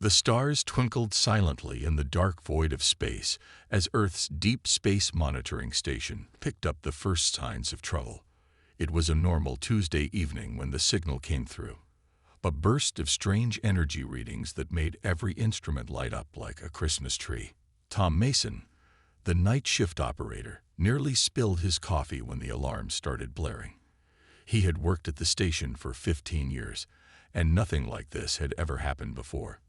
The stars twinkled silently in the dark void of space as Earth's deep space monitoring station picked up the first signs of trouble. It was a normal Tuesday evening when the signal came through, a burst of strange energy readings that made every instrument light up like a Christmas tree. Tom Mason, the night shift operator, nearly spilled his coffee when the alarm started blaring. He had worked at the station for 15 years, and nothing like this had ever happened before.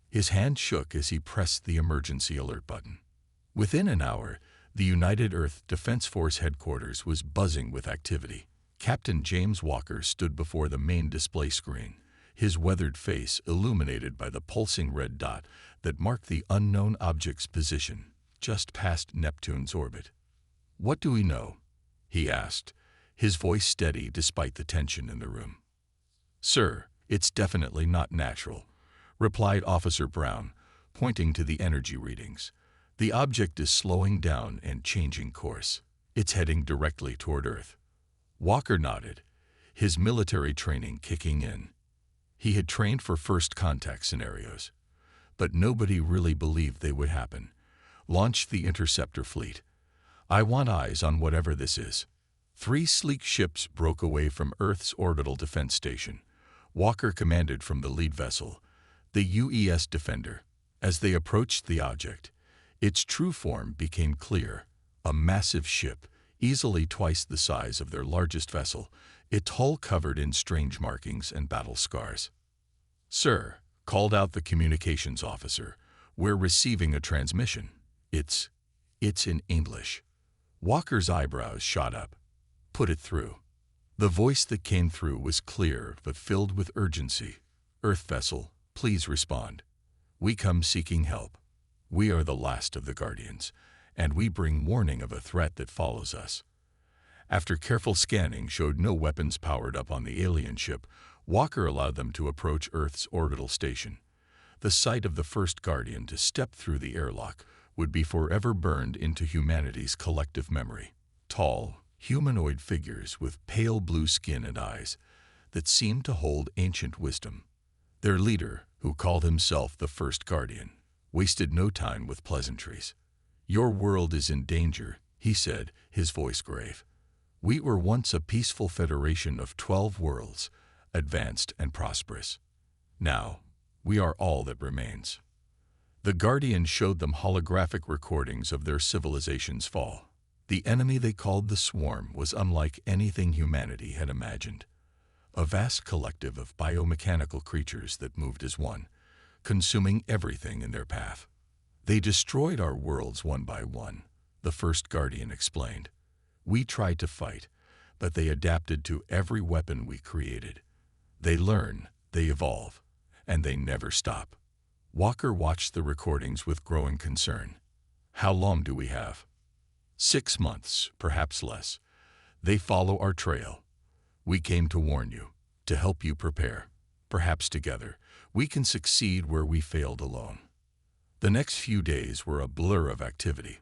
His hand shook as he pressed the emergency alert button. Within an hour, the United Earth Defense Force headquarters was buzzing with activity. Captain James Walker stood before the main display screen, his weathered face illuminated by the pulsing red dot that marked the unknown object's position just past Neptune's orbit. "What do we know?" he asked, his voice steady despite the tension in the room. "Sir, it's definitely not natural," replied Officer Brown, pointing to the energy readings. "The object is slowing down and changing course. It's heading directly toward Earth." Walker nodded, his military training kicking in. He had trained for first contact scenarios, but nobody really believed they would happen. "Launch the interceptor fleet. I want eyes on whatever this is." 3 sleek ships broke away from Earth's orbital defense station. Walker commanded from the lead vessel, the UES Defender. As they approached the object, its true form became clear: a massive ship, easily twice the size of their largest vessel, its hull covered in strange markings and battle scars. "Sir," called out the communications officer, "we're receiving a transmission. It's in English." Walker's eyebrows shot up. "Put it through." The voice that came through was clear but filled with urgency. "Earth vessel, please respond. We come seeking help. We are the last of the Guardians, and we bring warning of a threat that follows us." After careful scanning showed no weapons powered up on the alien ship, Walker allowed them to approach Earth's orbital station. The sight of the first Guardian to step through the airlock would be forever burned into humanity's collective memory. Tall, humanoid figures with pale blue skin and eyes that seemed to hold ancient wisdom. Their leader, who called himself the First Guardian, wasted no time with pleasantries. "Your world is in danger," he said, his voice grave. "We were once a peaceful federation of 12 worlds, advanced and prosperous. Now, we are all that remains." The Guardian showed them holographic recordings of their civilization's fall. The enemy they called the Swarm was unlike anything humanity had imagined. A vast collective of biomechanical creatures that moved as one, consuming everything in their path. "They destroyed our worlds one by one," the First Guardian explained. "We tried to fight, but they adapted to every weapon we created. They learn, they evolve, and they never stop." Walker watched the recordings with growing concern. "How long do we have?" 6 months, perhaps less. They follow our trail. We came to warn you, to help you prepare. Perhaps together, we can succeed where we failed alone." The next few days were a blur of activity.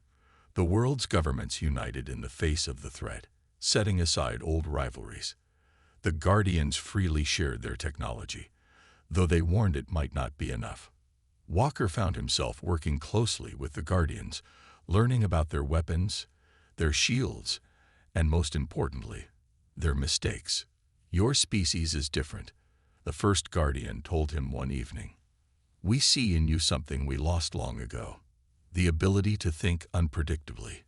The world's governments united in the face of the threat, setting aside old rivalries. The Guardians freely shared their technology, though they warned it might not be enough. Walker found himself working closely with the Guardians, learning about their weapons, their shields, and most importantly, their mistakes. "Your species is different," the First Guardian told him one evening. "We see in you something we lost long ago, the ability to think unpredictably,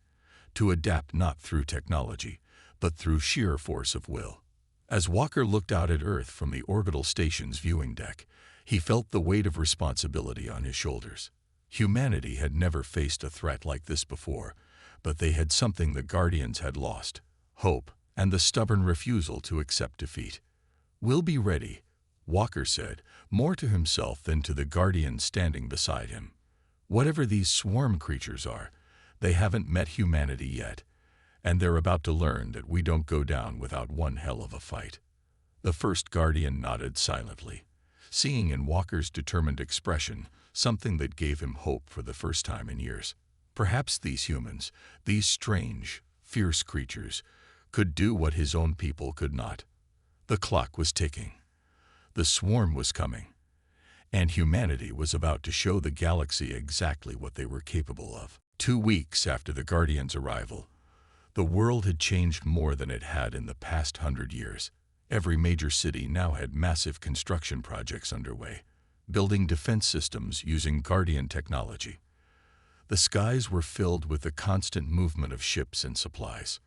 to adapt not through technology, but through sheer force of will." As Walker looked out at Earth from the orbital station's viewing deck, he felt the weight of responsibility on his shoulders. Humanity had never faced a threat like this before, but they had something the Guardians had lost: hope and the stubborn refusal to accept defeat. "We'll be ready," Walker said, more to himself than to the Guardians standing beside him. "Whatever these swarm creatures are, they haven't met humanity yet, and they're about to learn that we don't go down without one hell of a fight." The First Guardian nodded silently, seeing in Walker's determined expression something that gave him hope for the first time in years. Perhaps these humans, these strange, fierce creatures, could do what his own people could not. The clock was ticking. The swarm was coming, and humanity was about to show the galaxy exactly what they were capable of. 2 weeks after the Guardians' arrival, the world had changed more than it had in the past 100 years. Every major city now had massive construction projects underway, building defense systems using Guardian technology. The skies were filled with the constant movement of ships and supplies.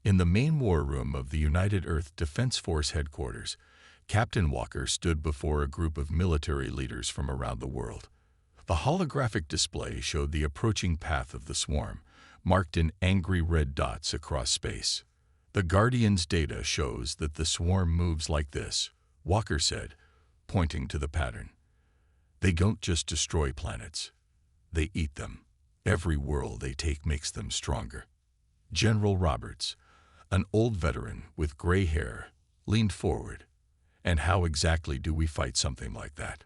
In the main war room of the United Earth Defense Force headquarters, Captain Walker stood before a group of military leaders from around the world. The holographic display showed the approaching path of the swarm, marked in angry red dots across space. The Guardian's data shows that the swarm moves like this, Walker said, pointing to the pattern. They don't just destroy planets, they eat them. Every world they take makes them stronger. General Roberts, an old veteran with gray hair, leaned forward. And how exactly do we fight something like that?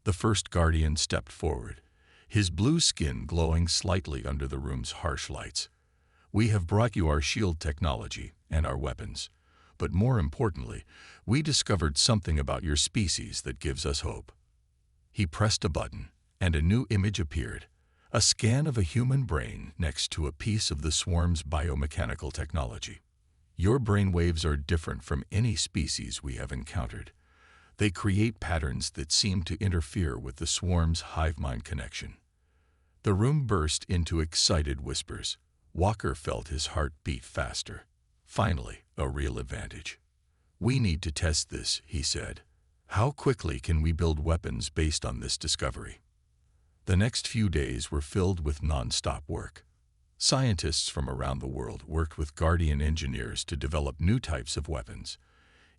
The first Guardian stepped forward, his blue skin glowing slightly under the room's harsh lights. We have brought you our shield technology and our weapons, but more importantly, we discovered something about your species that gives us hope. He pressed a button, and a new image appeared, a scan of a human brain next to a piece of the swarm's biomechanical technology. Your brainwaves are different from any species we have encountered. They create patterns that seem to interfere with the swarm's hive-mind connection. The room burst into excited whispers. Walker felt his heart beat faster. Finally, a real advantage. We need to test this, he said. How quickly can we build weapons based on this discovery? The next few days were filled with non-stop work. Scientists from around the world worked with Guardian engineers to develop new types of weapons.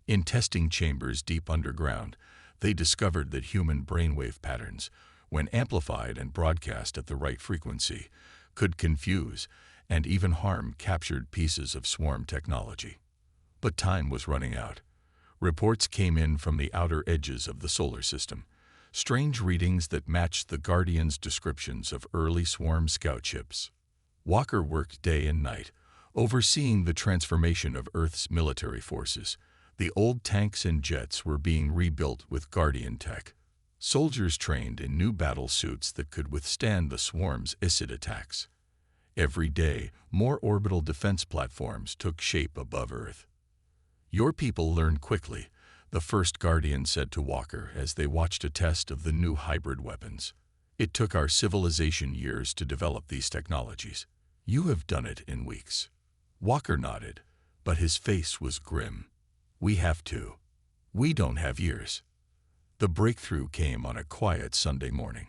In testing chambers deep underground, they discovered that human brainwave patterns, when amplified and broadcast at the right frequency, could confuse and even harm captured pieces of swarm technology. But time was running out. Reports came in from the outer edges of the solar system, strange readings that matched the Guardians' descriptions of early swarm scout ships. Walker worked day and night, overseeing the transformation of Earth's military forces. The old tanks and jets were being rebuilt with Guardian tech. Soldiers trained in new battle suits that could withstand the swarm's acid attacks. Every day, more orbital defense platforms took shape above Earth. Your people learned quickly, the first Guardian said to Walker as they watched a test of the new hybrid weapons. It took our civilization years to develop these technologies. You have done it in weeks. Walker nodded, but his face was grim. We have too. We don't have years. The breakthrough came on a quiet Sunday morning.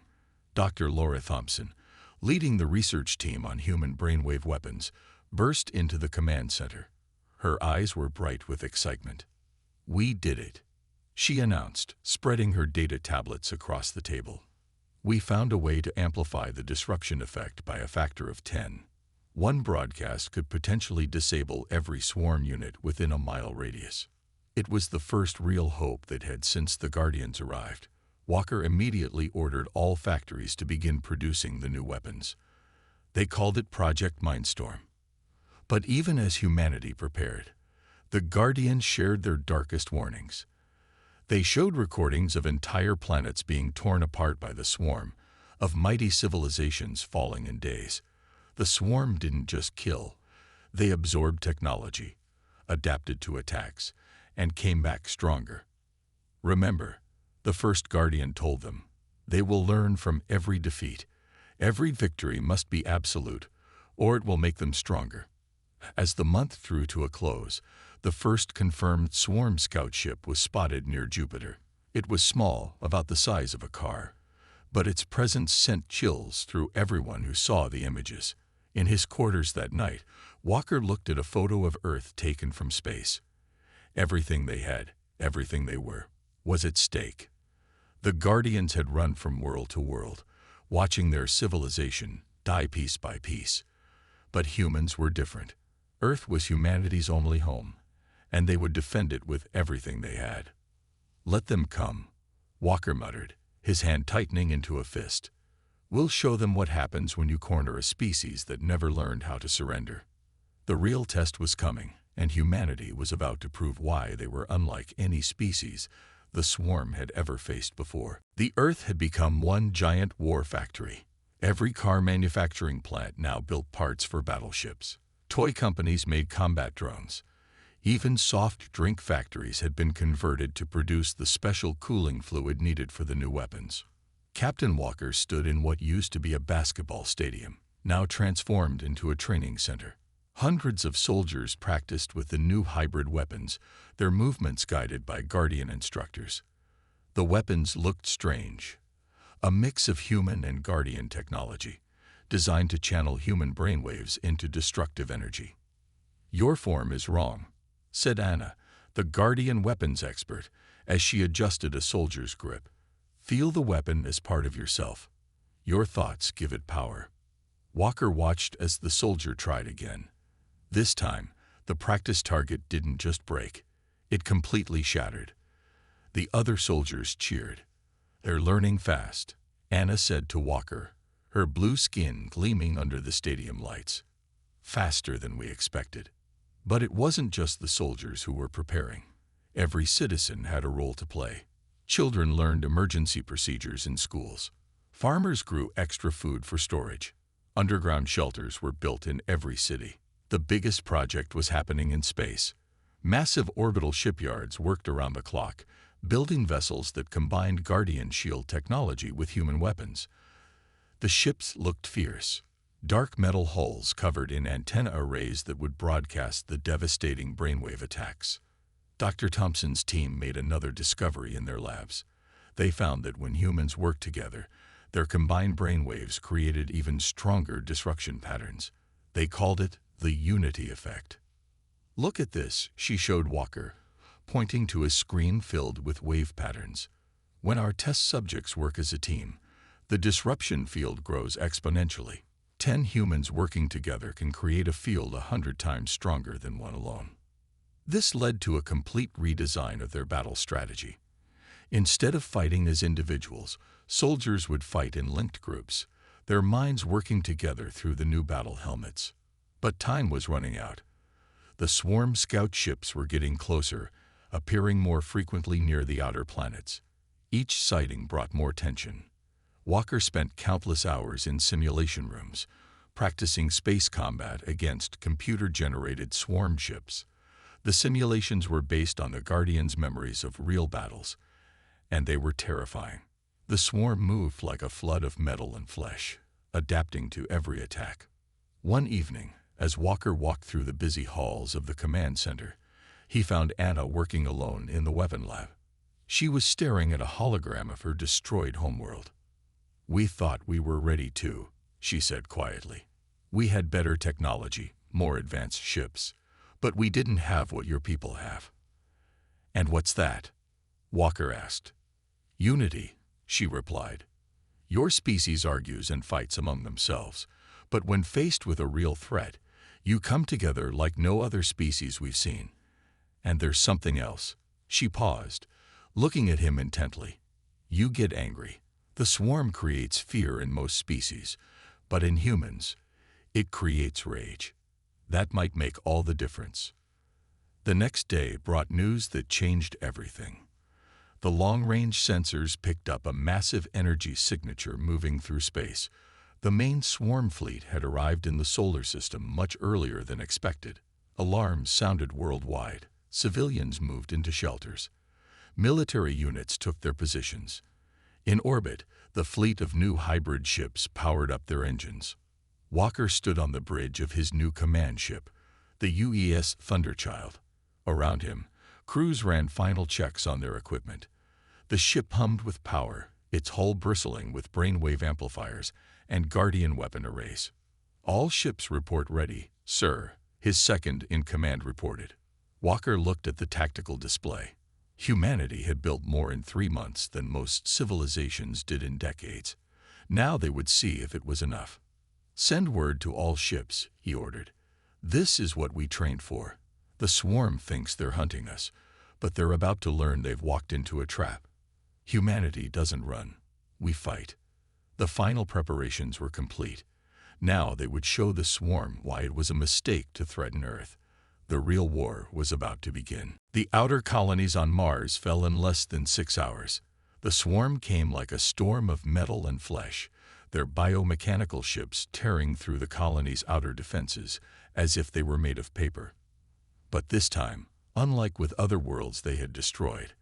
Dr. Laura Thompson, leading the research team on human brainwave weapons, burst into the command center. Her eyes were bright with excitement. We did it, she announced, spreading her data tablets across the table. We found a way to amplify the disruption effect by a factor of 10. One broadcast could potentially disable every swarm unit within a mile radius. It was the first real hope that had since the Guardians arrived. Walker immediately ordered all factories to begin producing the new weapons. They called it Project Mindstorm. But even as humanity prepared, the Guardians shared their darkest warnings. They showed recordings of entire planets being torn apart by the swarm, of mighty civilizations falling in days. The swarm didn't just kill. They absorbed technology, adapted to attacks, and came back stronger. Remember, the first Guardian told them, they will learn from every defeat. Every victory must be absolute, or it will make them stronger. As the month drew to a close, the first confirmed swarm scout ship was spotted near Jupiter. It was small, about the size of a car, but its presence sent chills through everyone who saw the images. In his quarters that night, Walker looked at a photo of Earth taken from space. Everything they had, everything they were, was at stake. The Guardians had run from world to world, watching their civilization die piece by piece. But humans were different. Earth was humanity's only home, and they would defend it with everything they had. Let them come, Walker muttered, his hand tightening into a fist. We'll show them what happens when you corner a species that never learned how to surrender. The real test was coming, and humanity was about to prove why they were unlike any species the swarm had ever faced before. The Earth had become one giant war factory. Every car manufacturing plant now built parts for battleships. Toy companies made combat drones. Even soft drink factories had been converted to produce the special cooling fluid needed for the new weapons. Captain Walker stood in what used to be a basketball stadium, now transformed into a training center. Hundreds of soldiers practiced with the new hybrid weapons, their movements guided by Guardian instructors. The weapons looked strange, a mix of human and Guardian technology, designed to channel human brainwaves into destructive energy. "Your form is wrong," said Anna, the Guardian weapons expert, as she adjusted a soldier's grip. "Feel the weapon as part of yourself. Your thoughts give it power." Walker watched as the soldier tried again. This time, the practice target didn't just break, it completely shattered. The other soldiers cheered. "They're learning fast," Anna said to Walker, her blue skin gleaming under the stadium lights. "Faster than we expected." But it wasn't just the soldiers who were preparing. Every citizen had a role to play. Children learned emergency procedures in schools. Farmers grew extra food for storage. Underground shelters were built in every city. The biggest project was happening in space. Massive orbital shipyards worked around the clock, building vessels that combined Guardian shield technology with human weapons. The ships looked fierce. Dark metal hulls covered in antenna arrays that would broadcast the devastating brainwave attacks. Dr. Thompson's team made another discovery in their labs. They found that when humans worked together, their combined brainwaves created even stronger disruption patterns. They called it the unity effect. "Look at this," she showed Walker, pointing to a screen filled with wave patterns. "When our test subjects work as a team, the disruption field grows exponentially. 10 humans working together can create a field 100 times stronger than one alone." This led to a complete redesign of their battle strategy. Instead of fighting as individuals, soldiers would fight in linked groups, their minds working together through the new battle helmets. But time was running out. The swarm scout ships were getting closer, appearing more frequently near the outer planets. Each sighting brought more tension. Walker spent countless hours in simulation rooms, practicing space combat against computer-generated swarm ships. The simulations were based on the Guardians' memories of real battles, and they were terrifying. The swarm moved like a flood of metal and flesh, adapting to every attack. One evening, as Walker walked through the busy halls of the command center, he found Anna working alone in the weapon lab. She was staring at a hologram of her destroyed homeworld. "We thought we were ready too," she said quietly. "We had better technology, more advanced ships, but we didn't have what your people have." "And what's that?" Walker asked. "Unity," she replied. "Your species argues and fights among themselves, but when faced with a real threat, you come together like no other species we've seen. And there's something else." She paused, looking at him intently. "You get angry. The swarm creates fear in most species, but in humans, it creates rage. That might make all the difference." The next day brought news that changed everything. The long-range sensors picked up a massive energy signature moving through space. The main swarm fleet had arrived in the solar system much earlier than expected. Alarms sounded worldwide. Civilians moved into shelters. Military units took their positions. In orbit, the fleet of new hybrid ships powered up their engines. Walker stood on the bridge of his new command ship, the UES Thunderchild. Around him, crews ran final checks on their equipment. The ship hummed with power, its hull bristling with brainwave amplifiers and Guardian weapon arrays. "All ships report ready, sir," his second-in-command reported. Walker looked at the tactical display. Humanity had built more in 3 months than most civilizations did in decades. Now they would see if it was enough. "Send word to all ships," he ordered. "This is what we trained for. The swarm thinks they're hunting us, but they're about to learn they've walked into a trap. Humanity doesn't run. We fight." The final preparations were complete. Now they would show the swarm why it was a mistake to threaten Earth. The real war was about to begin. The outer colonies on Mars fell in less than 6 hours. The swarm came like a storm of metal and flesh, their biomechanical ships tearing through the colony's outer defenses as if they were made of paper. But this time, unlike with other worlds they had destroyed,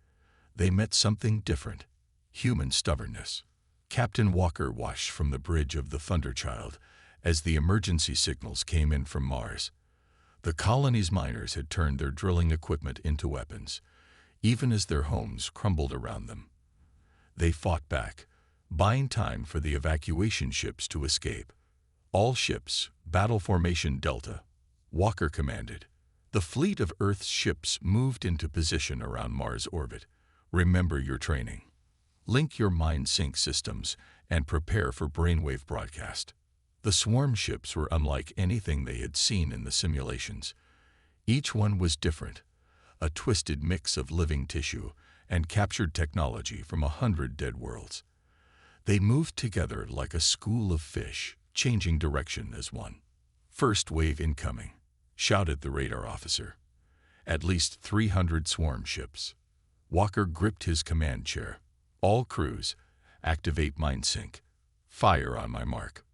they met something different: human stubbornness. Captain Walker watched from the bridge of the Thunderchild as the emergency signals came in from Mars. The colony's miners had turned their drilling equipment into weapons, even as their homes crumbled around them. They fought back, buying time for the evacuation ships to escape. All ships, Battle Formation Delta, Walker commanded. The fleet of Earth's ships moved into position around Mars' orbit. Remember your training. Link your mind sync systems and prepare for brainwave broadcast. The swarm ships were unlike anything they had seen in the simulations. Each one was different, a twisted mix of living tissue and captured technology from 100 dead worlds. They moved together like a school of fish, changing direction as one. "First wave incoming," shouted the radar officer. "At least 300 swarm ships." Walker gripped his command chair. "All crews, activate mind sync. Fire on my mark."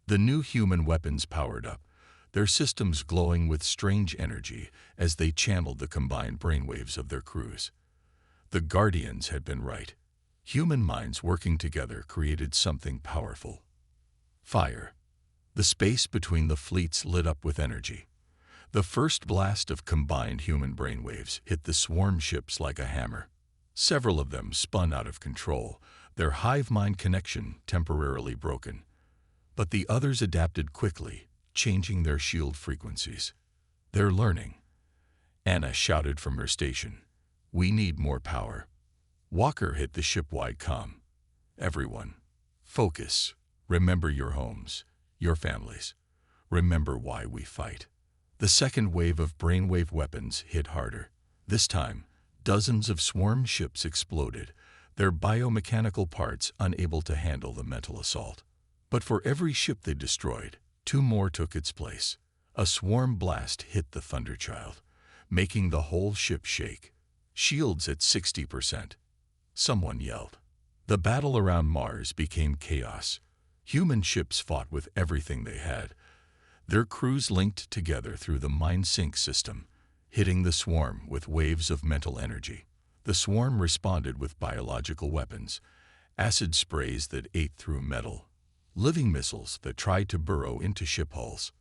The new human weapons powered up, their systems glowing with strange energy as they channeled the combined brainwaves of their crews. The Guardians had been right. Human minds working together created something powerful. Fire. The space between the fleets lit up with energy. The first blast of combined human brainwaves hit the swarm ships like a hammer. Several of them spun out of control, their hive-mind connection temporarily broken. But the others adapted quickly, changing their shield frequencies. "They're learning." Anna shouted from her station. "We need more power." Walker hit the ship-wide comm. "Everyone, focus. Remember your homes, your families. Remember why we fight." The second wave of brainwave weapons hit harder. This time, dozens of swarm ships exploded, their biomechanical parts unable to handle the mental assault. But for every ship they destroyed, 2 more took its place. A swarm blast hit the Thunderchild, making the whole ship shake. "Shields at 60%. Someone yelled. The battle around Mars became chaos. Human ships fought with everything they had, their crews linked together through the mind sync system, hitting the swarm with waves of mental energy. The swarm responded with biological weapons, acid sprays that ate through metal, living missiles that tried to burrow into ship hulls.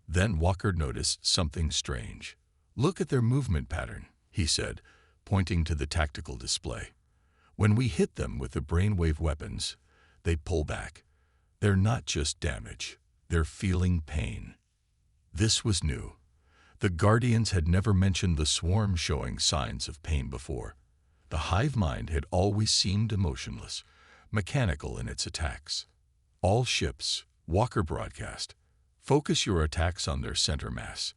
Then Walker noticed something strange. "Look at their movement pattern," he said, pointing to the tactical display. "When we hit them with the brainwave weapons, they pull back. They're not just damage, they're feeling pain." This was new. The Guardians had never mentioned the swarm showing signs of pain before. The hive mind had always seemed emotionless, mechanical in its attacks. "All ships," Walker broadcast, "focus your attacks on their center mass.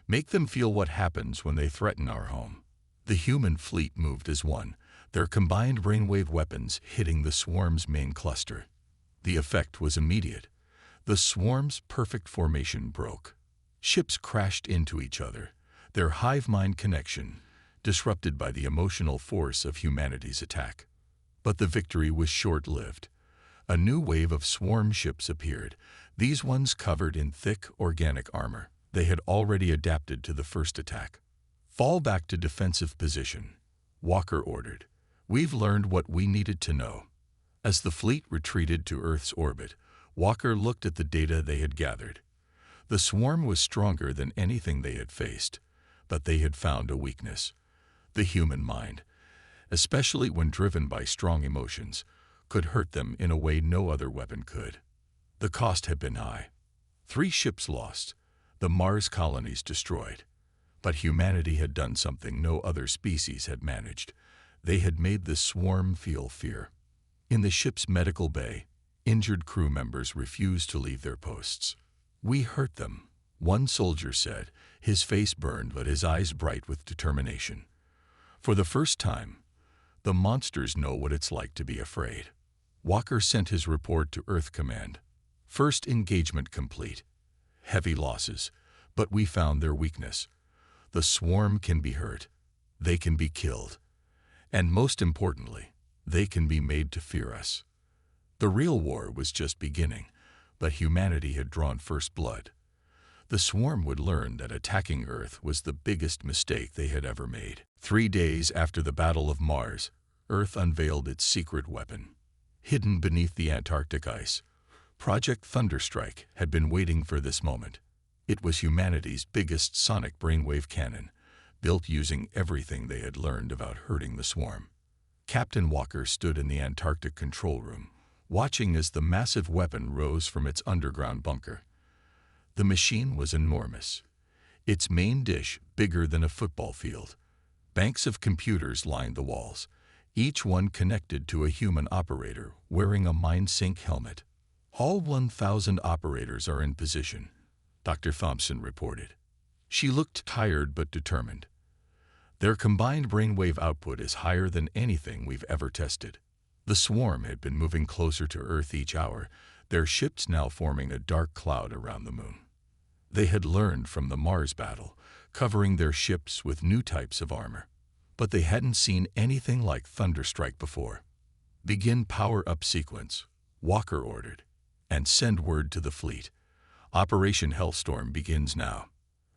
Make them feel what happens when they threaten our home." The human fleet moved as one, their combined brainwave weapons hitting the swarm's main cluster. The effect was immediate. The swarm's perfect formation broke. Ships crashed into each other, their hive-mind connection disrupted by the emotional force of humanity's attack. But the victory was short-lived. A new wave of swarm ships appeared, these ones covered in thick organic armor. They had already adapted to the first attack. "Fall back to defensive position," Walker ordered. "We've learned what we needed to know." As the fleet retreated to Earth's orbit, Walker looked at the data they had gathered. The swarm was stronger than anything they had faced, but they had found a weakness. The human mind, especially when driven by strong emotions, could hurt them in a way no other weapon could. The cost had been high. 3 ships lost, the Mars colonies destroyed. But humanity had done something no other species had managed. They had made the swarm feel fear. In the ship's medical bay, injured crew members refused to leave their posts. "We hurt them," one soldier said, his face burned but his eyes bright with determination. For the first time, the monsters know what it's like to be afraid. Walker sent his report to Earth Command. "First engagement complete. Heavy losses, but we found their weakness. The swarm can be hurt. They can be killed. And most importantly, they can be made to fear us. The real war was just beginning, but humanity had drawn first blood. The swarm would learn that attacking Earth was the biggest mistake they had ever made. 3 days after the Battle of Mars, Earth unveiled its secret weapon. Hidden beneath the Antarctic ice, Project Thunderstrike had been waiting for this moment. It was humanity's biggest sonic brainwave cannon, built using everything they had learned about hurting the swarm. Captain Walker stood in the Antarctic control room, watching as the massive weapon rose from its underground bunker. The machine was enormous, its main dish bigger than a football field. Banks of computers lined the walls, each one connected to a human operator wearing a mind-sync helmet. All 1,000 operators are in position, Dr. Thompson reported. She looked tired but determined. Their combined brainwave output is higher than anything we've ever tested. The swarm had been moving closer to Earth each hour, their ships now forming a dark cloud around the moon. They had learned from the Mars battle, covering their ships with new types of armor. But they hadn't seen anything like Thunderstrike before. "Begin power-up sequence," Walker ordered, "and send word to the fleet. Operation Hellstorm begins now."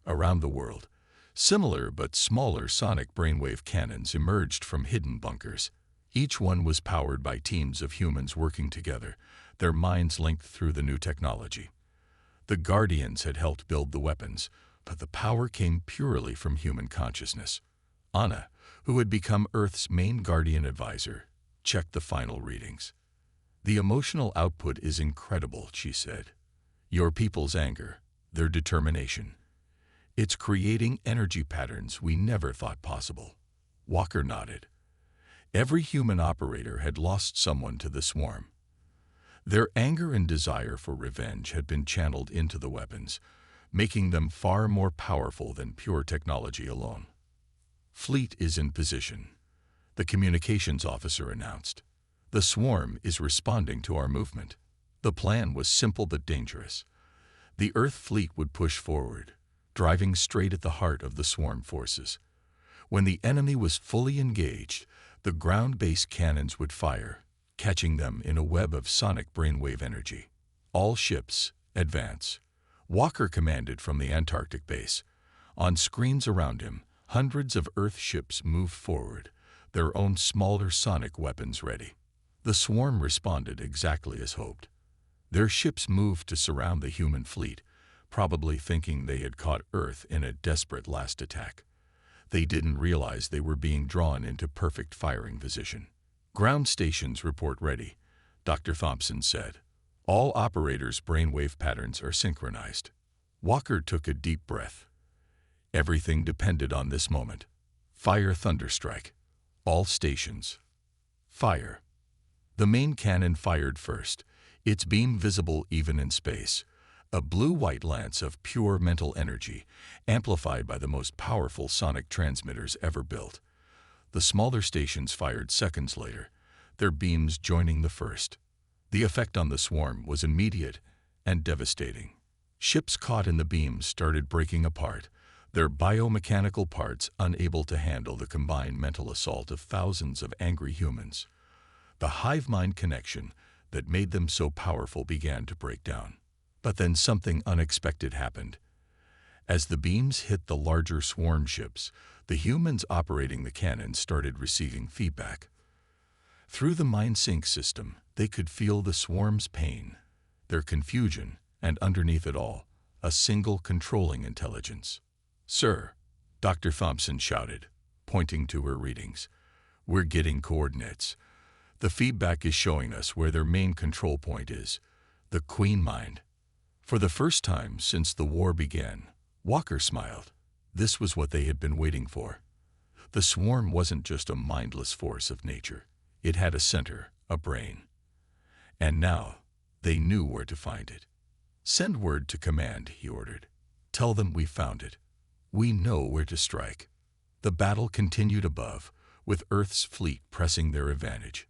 Around the world, similar but smaller sonic brainwave cannons emerged from hidden bunkers. Each one was powered by teams of humans working together, their minds linked through the new technology. The Guardians had helped build the weapons, but the power came purely from human consciousness. Anna, who had become Earth's main Guardian advisor, checked the final readings. "The emotional output is incredible," she said. "Your people's anger, their determination. It's creating energy patterns we never thought possible." Walker nodded. Every human operator had lost someone to the swarm. Their anger and desire for revenge had been channeled into the weapons, making them far more powerful than pure technology alone. "Fleet is in position," the communications officer announced. "The swarm is responding to our movement." The plan was simple but dangerous. The Earth fleet would push forward, driving straight at the heart of the swarm forces. When the enemy was fully engaged, the ground-based cannons would fire, catching them in a web of sonic brainwave energy. "All ships, advance," Walker commanded from the Antarctic base. On screens around him, hundreds of Earth ships moved forward, their own smaller sonic weapons ready. The swarm responded exactly as hoped. Their ships moved to surround the human fleet, probably thinking they had caught Earth in a desperate last attack. They didn't realize they were being drawn into perfect firing position. "Ground stations report ready," Dr. Thompson said. "All operators' brainwave patterns are synchronized." Walker took a deep breath. Everything depended on this moment. "Fire Thunderstrike. All stations. Fire." The main cannon fired first, its beam visible even in space, a blue-white lance of pure mental energy, amplified by the most powerful sonic transmitters ever built. The smaller stations fired seconds later, their beams joining the first. The effect on the swarm was immediate and devastating. Ships caught in the beams started breaking apart, their biomechanical parts unable to handle the combined mental assault of thousands of angry humans. The hive-mind connection that made them so powerful began to break down. But then something unexpected happened. As the beams hit the larger swarm ships, the humans operating the cannons started receiving feedback. Through the mind-sync system, they could feel the swarm's pain, their confusion, and underneath it all, a single controlling intelligence. "Sir," Dr. Thompson shouted, pointing to her readings, "we're getting coordinates. The feedback is showing us where their main control point is, the Queen Mind." For the first time since the war began, Walker smiled. This was what they had been waiting for. The swarm wasn't just a mindless force of nature. It had a center, a brain. And now, they knew where to find it. "Send word to command," he ordered. "Tell them we found it. We know where to strike." The battle continued above, with Earth's fleet pressing their advantage.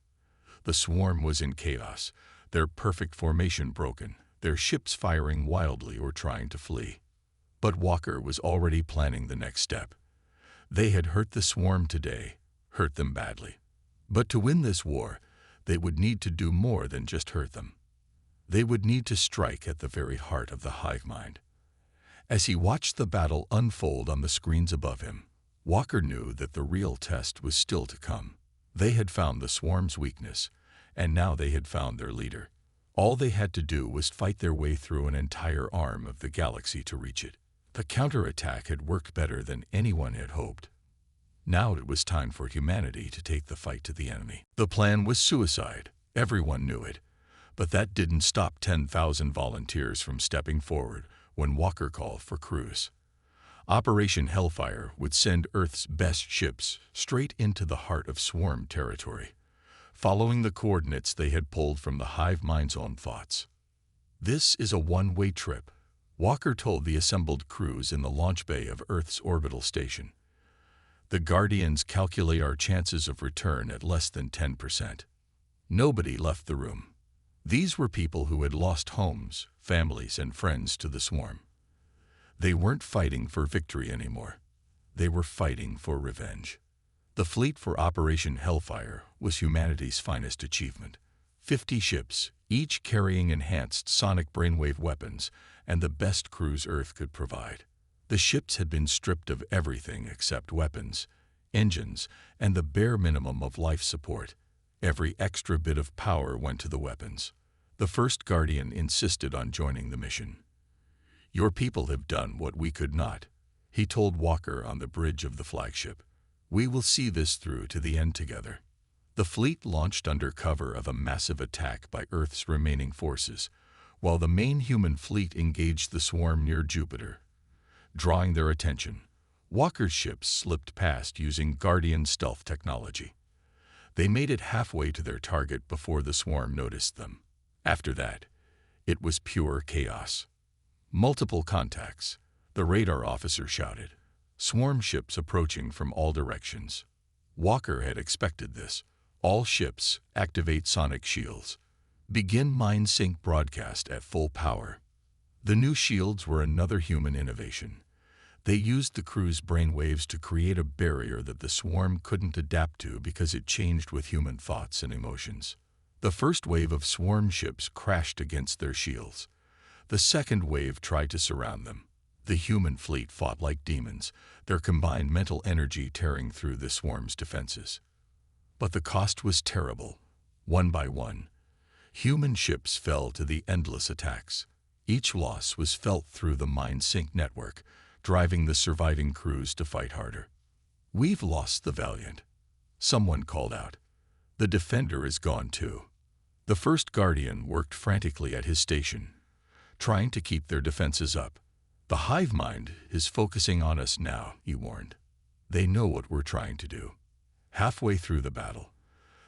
The swarm was in chaos, their perfect formation broken, their ships firing wildly or trying to flee. But Walker was already planning the next step. They had hurt the swarm today, hurt them badly. But to win this war, they would need to do more than just hurt them. They would need to strike at the very heart of the hive mind. As he watched the battle unfold on the screens above him, Walker knew that the real test was still to come. They had found the swarm's weakness, and now they had found their leader. All they had to do was fight their way through an entire arm of the galaxy to reach it. The counterattack had worked better than anyone had hoped. Now it was time for humanity to take the fight to the enemy. The plan was suicide. Everyone knew it. But that didn't stop 10,000 volunteers from stepping forward when Walker called for crews. Operation Hellfire would send Earth's best ships straight into the heart of swarm territory, following the coordinates they had pulled from the hive mind's own thoughts. This is a one-way trip, Walker told the assembled crews in the launch bay of Earth's orbital station. The Guardians calculate our chances of return at less than 10%. Nobody left the room. These were people who had lost homes, families, and friends to the swarm. They weren't fighting for victory anymore. They were fighting for revenge. The fleet for Operation Hellfire was humanity's finest achievement. 50 ships, each carrying enhanced sonic brainwave weapons and the best crews Earth could provide. The ships had been stripped of everything except weapons, engines, and the bare minimum of life support. Every extra bit of power went to the weapons. The first Guardian insisted on joining the mission. "Your people have done what we could not," he told Walker on the bridge of the flagship. "We will see this through to the end together." The fleet launched under cover of a massive attack by Earth's remaining forces, while the main human fleet engaged the swarm near Jupiter. Drawing their attention, Walker's ships slipped past using Guardian stealth technology. They made it halfway to their target before the swarm noticed them. After that, it was pure chaos. Multiple contacts, the radar officer shouted. Swarm ships approaching from all directions. Walker had expected this. All ships, activate sonic shields. Begin mind sync broadcast at full power. The new shields were another human innovation. They used the crew's brainwaves to create a barrier that the swarm couldn't adapt to because it changed with human thoughts and emotions. The first wave of swarm ships crashed against their shields. The second wave tried to surround them. The human fleet fought like demons, their combined mental energy tearing through the swarm's defenses. But the cost was terrible. One by one, human ships fell to the endless attacks. Each loss was felt through the mind sync network, driving the surviving crews to fight harder. "We've lost the Valiant," someone called out. "The Defender is gone too." The first Guardian worked frantically at his station, trying to keep their defenses up. "The hive mind is focusing on us now," he warned. "They know what we're trying to do." Halfway through the battle,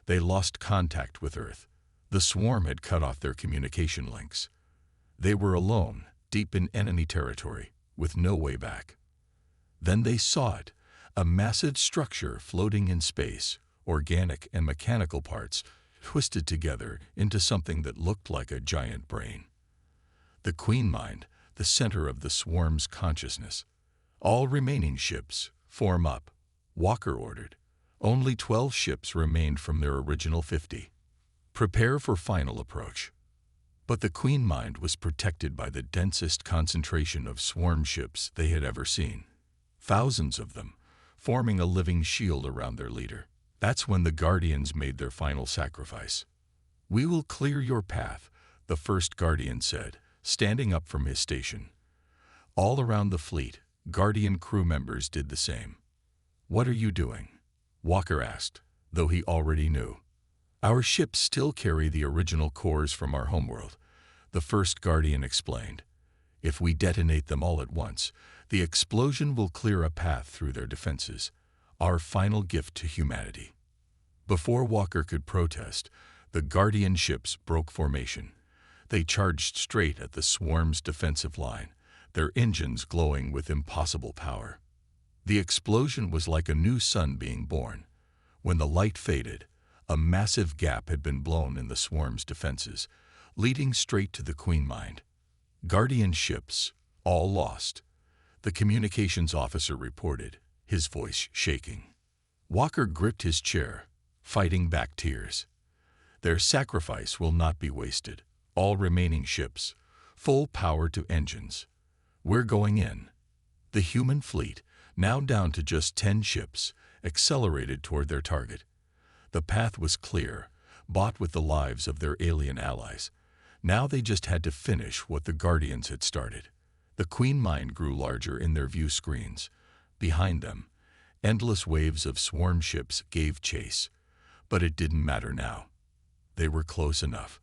they lost contact with Earth. The swarm had cut off their communication links. They were alone, deep in enemy territory, with no way back. Then they saw it, a massive structure floating in space, organic and mechanical parts twisted together into something that looked like a giant brain. The Queen Mind, the center of the swarm's consciousness. "All remaining ships, form up," Walker ordered. Only 12 ships remained from their original 50. "Prepare for final approach." But the Queen Mind was protected by the densest concentration of swarm ships they had ever seen. Thousands of them, forming a living shield around their leader. That's when the Guardians made their final sacrifice. "We will clear your path," the first Guardian said, standing up from his station. All around the fleet, Guardian crew members did the same. "What are you doing?" Walker asked, though he already knew. "Our ships still carry the original cores from our homeworld," the first Guardian explained. "If we detonate them all at once, the explosion will clear a path through their defenses, our final gift to humanity." Before Walker could protest, the Guardian ships broke formation. They charged straight at the swarm's defensive line, their engines glowing with impossible power. The explosion was like a new sun being born. When the light faded, a massive gap had been blown in the swarm's defenses, leading straight to the Queen Mind. Guardian ships, all lost. the communications officer reported, his voice shaking. Walker gripped his chair, fighting back tears. Their sacrifice will not be wasted. All remaining ships, full power to engines. We're going in. The human fleet, now down to just 10 ships, accelerated toward their target. The path was clear, bought with the lives of their alien allies. Now they just had to finish what the Guardians had started. The Queen Mind grew larger in their view screens. Behind them, endless waves of swarm ships gave chase. But it didn't matter now. They were close enough.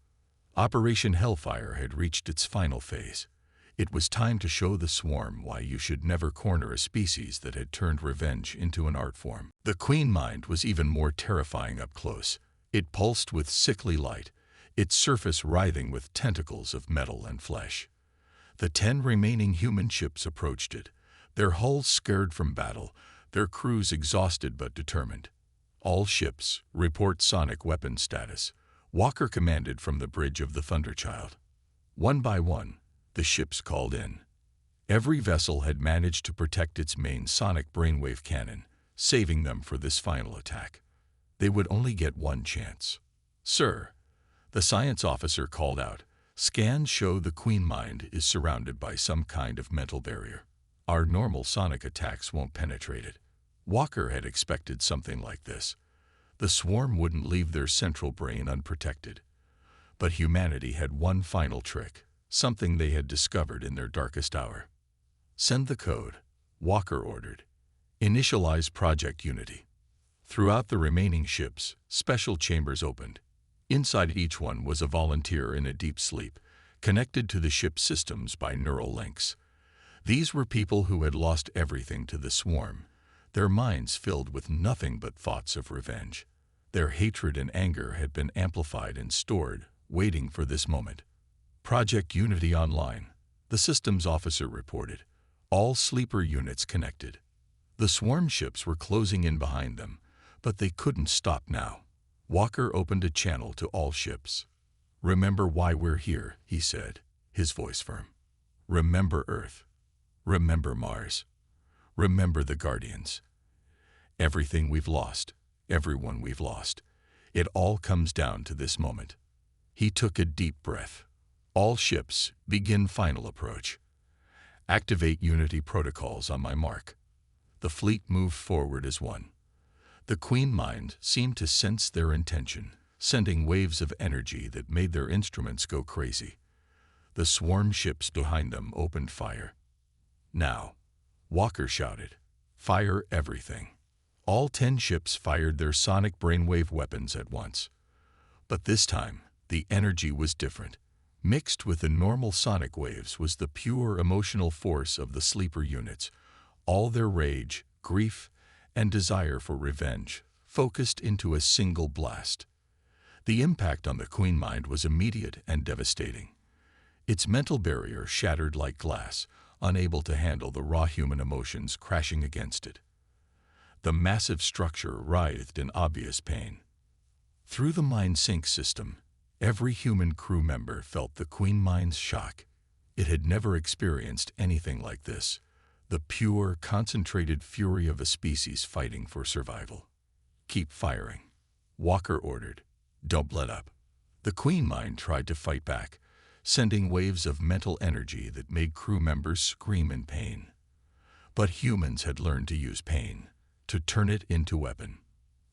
Operation Hellfire had reached its final phase. It was time to show the swarm why you should never corner a species that had turned revenge into an art form. The Queen Mind was even more terrifying up close. It pulsed with sickly light, its surface writhing with tentacles of metal and flesh. The 10 remaining human ships approached it, their hulls scared from battle, their crews exhausted but determined. All ships, report sonic weapon status, Walker commanded from the bridge of the Thunderchild. One by one, the ships called in. Every vessel had managed to protect its main sonic brainwave cannon, saving them for this final attack. They would only get one chance. "Sir," the science officer called out, "scans show the Queen Mind is surrounded by some kind of mental barrier. Our normal sonic attacks won't penetrate it." Walker had expected something like this. The swarm wouldn't leave their central brain unprotected. But humanity had one final trick, something they had discovered in their darkest hour. "Send the code," Walker ordered. "Initialize Project Unity." Throughout the remaining ships, special chambers opened. Inside each one was a volunteer in a deep sleep, connected to the ship's systems by neural links. These were people who had lost everything to the swarm, their minds filled with nothing but thoughts of revenge. Their hatred and anger had been amplified and stored, waiting for this moment. "Project Unity online," the systems officer reported. "All sleeper units connected." The swarm ships were closing in behind them, but they couldn't stop now. Walker opened a channel to all ships. "Remember why we're here," he said, his voice firm. "Remember Earth. Remember Mars. Remember the Guardians. Everything we've lost, everyone we've lost. It all comes down to this moment." He took a deep breath. "All ships, begin final approach. Activate Unity protocols on my mark." The fleet moved forward as one. The Queen Mind seemed to sense their intention, sending waves of energy that made their instruments go crazy. The swarm ships behind them opened fire. "Now," Walker shouted, "fire everything." All 10 ships fired their sonic brainwave weapons at once. But this time, the energy was different. Mixed with the normal sonic waves was the pure emotional force of the sleeper units, all their rage, grief, and desire for revenge, focused into a single blast. The impact on the Queen Mind was immediate and devastating. Its mental barrier shattered like glass, unable to handle the raw human emotions crashing against it. The massive structure writhed in obvious pain. Through the mind sync system, every human crew member felt the Queen Mind's shock. It had never experienced anything like this, the pure, concentrated fury of a species fighting for survival. "Keep firing," Walker ordered. "Don't let up." The Queen Mind tried to fight back, sending waves of mental energy that made crew members scream in pain. But humans had learned to use pain, to turn it into weapon.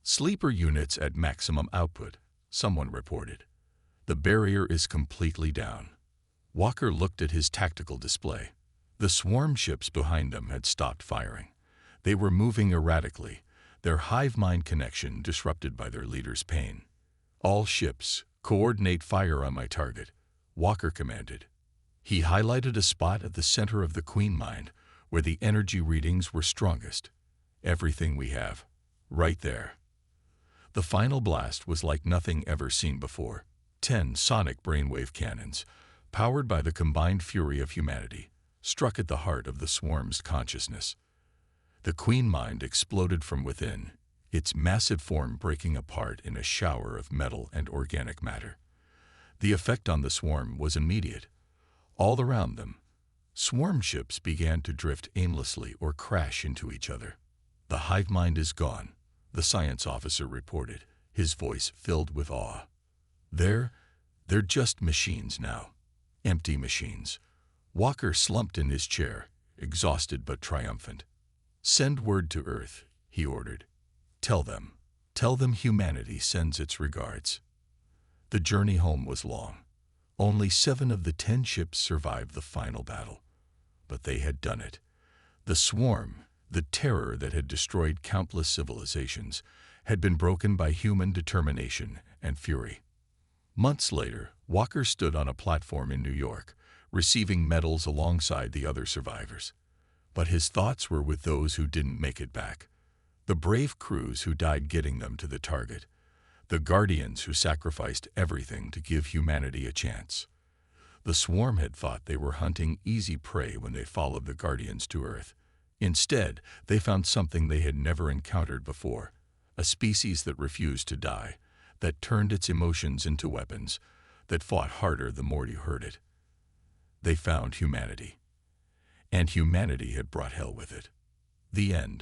"Sleeper units at maximum output," someone reported. "The barrier is completely down." Walker looked at his tactical display. The swarm ships behind them had stopped firing. They were moving erratically, their hive mind connection disrupted by their leader's pain. "All ships, coordinate fire on my target," Walker commanded. He highlighted a spot at the center of the Queen Mind, where the energy readings were strongest. "Everything we have. Right there." The final blast was like nothing ever seen before. 10 sonic brainwave cannons, powered by the combined fury of humanity, struck at the heart of the swarm's consciousness. The Queen Mind exploded from within, its massive form breaking apart in a shower of metal and organic matter. The effect on the swarm was immediate. All around them, Swarm ships began to drift aimlessly or crash into each other. "The hive mind is gone," the science officer reported, his voice filled with awe. They're just machines now. Empty machines." Walker slumped in his chair, exhausted but triumphant. "Send word to Earth," he ordered. Tell them humanity sends its regards." The journey home was long. Only 7 of the 10 ships survived the final battle. But they had done it. The swarm, the terror that had destroyed countless civilizations, had been broken by human determination and fury. Months later, Walker stood on a platform in New York, receiving medals alongside the other survivors. But his thoughts were with those who didn't make it back. The brave crews who died getting them to the target. The guardians who sacrificed everything to give humanity a chance. The swarm had thought they were hunting easy prey when they followed the guardians to Earth. Instead, they found something they had never encountered before, a species that refused to die, that turned its emotions into weapons, that fought harder the more you hurt it. They found humanity. And humanity had brought hell with it. The end.